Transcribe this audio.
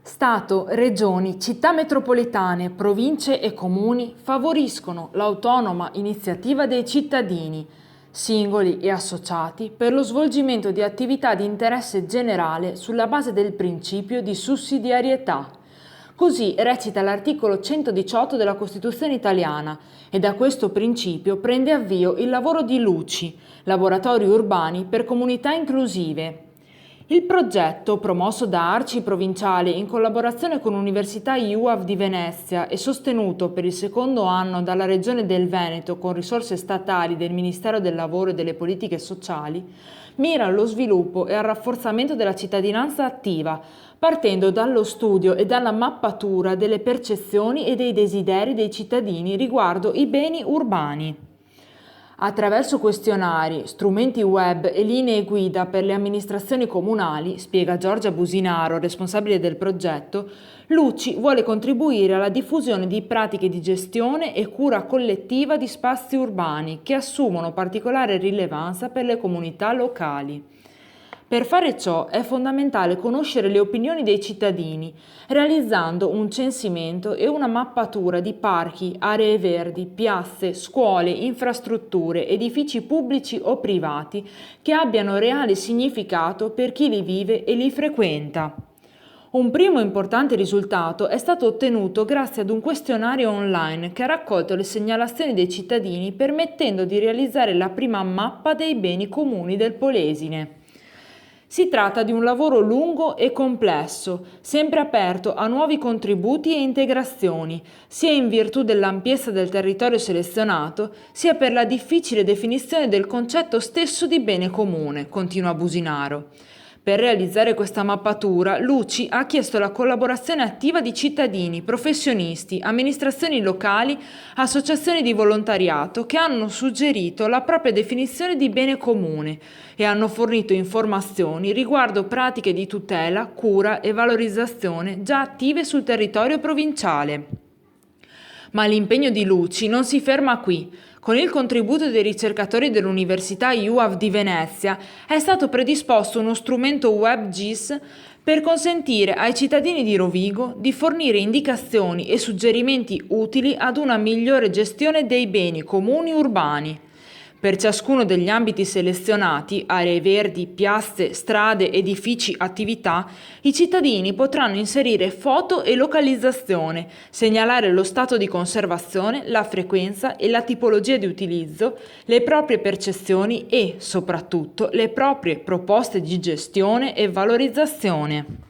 Stato, regioni, città metropolitane, province e comuni favoriscono l'autonoma iniziativa dei cittadini, singoli e associati, per lo svolgimento di attività di interesse generale sulla base del principio di sussidiarietà. Così recita l'articolo 118 della Costituzione italiana e da questo principio prende avvio il lavoro di LUCI, Laboratori Urbani per Comunità Inclusive. Il progetto, promosso da Arci Provinciale in collaborazione con l'Università IUAV di Venezia e sostenuto per il secondo anno dalla Regione del Veneto con risorse statali del Ministero del Lavoro e delle Politiche Sociali, mira allo sviluppo e al rafforzamento della cittadinanza attiva, partendo dallo studio e dalla mappatura delle percezioni e dei desideri dei cittadini riguardo i beni urbani. Attraverso questionari, strumenti web e linee guida per le amministrazioni comunali, spiega Giorgia Businaro, responsabile del progetto, LUCI vuole contribuire alla diffusione di pratiche di gestione e cura collettiva di spazi urbani che assumono particolare rilevanza per le comunità locali. Per fare ciò è fondamentale conoscere le opinioni dei cittadini, realizzando un censimento e una mappatura di parchi, aree verdi, piazze, scuole, infrastrutture, edifici pubblici o privati che abbiano reale significato per chi li vive e li frequenta. Un primo importante risultato è stato ottenuto grazie ad un questionario online che ha raccolto le segnalazioni dei cittadini permettendo di realizzare la prima mappa dei beni comuni del Polesine. Si tratta di un lavoro lungo e complesso, sempre aperto a nuovi contributi e integrazioni, sia in virtù dell'ampiezza del territorio selezionato, sia per la difficile definizione del concetto stesso di bene comune, continua Businaro. Per realizzare questa mappatura, LUCI ha chiesto la collaborazione attiva di cittadini, professionisti, amministrazioni locali, associazioni di volontariato che hanno suggerito la propria definizione di bene comune e hanno fornito informazioni riguardo pratiche di tutela, cura e valorizzazione già attive sul territorio provinciale. Ma l'impegno di LUCI non si ferma qui. Con il contributo dei ricercatori dell'Università IUAV di Venezia è stato predisposto uno strumento web GIS per consentire ai cittadini di Rovigo di fornire indicazioni e suggerimenti utili ad una migliore gestione dei beni comuni urbani. Per ciascuno degli ambiti selezionati, aree verdi, piazze, strade, edifici, attività, i cittadini potranno inserire foto e localizzazione, segnalare lo stato di conservazione, la frequenza e la tipologia di utilizzo, le proprie percezioni e, soprattutto, le proprie proposte di gestione e valorizzazione.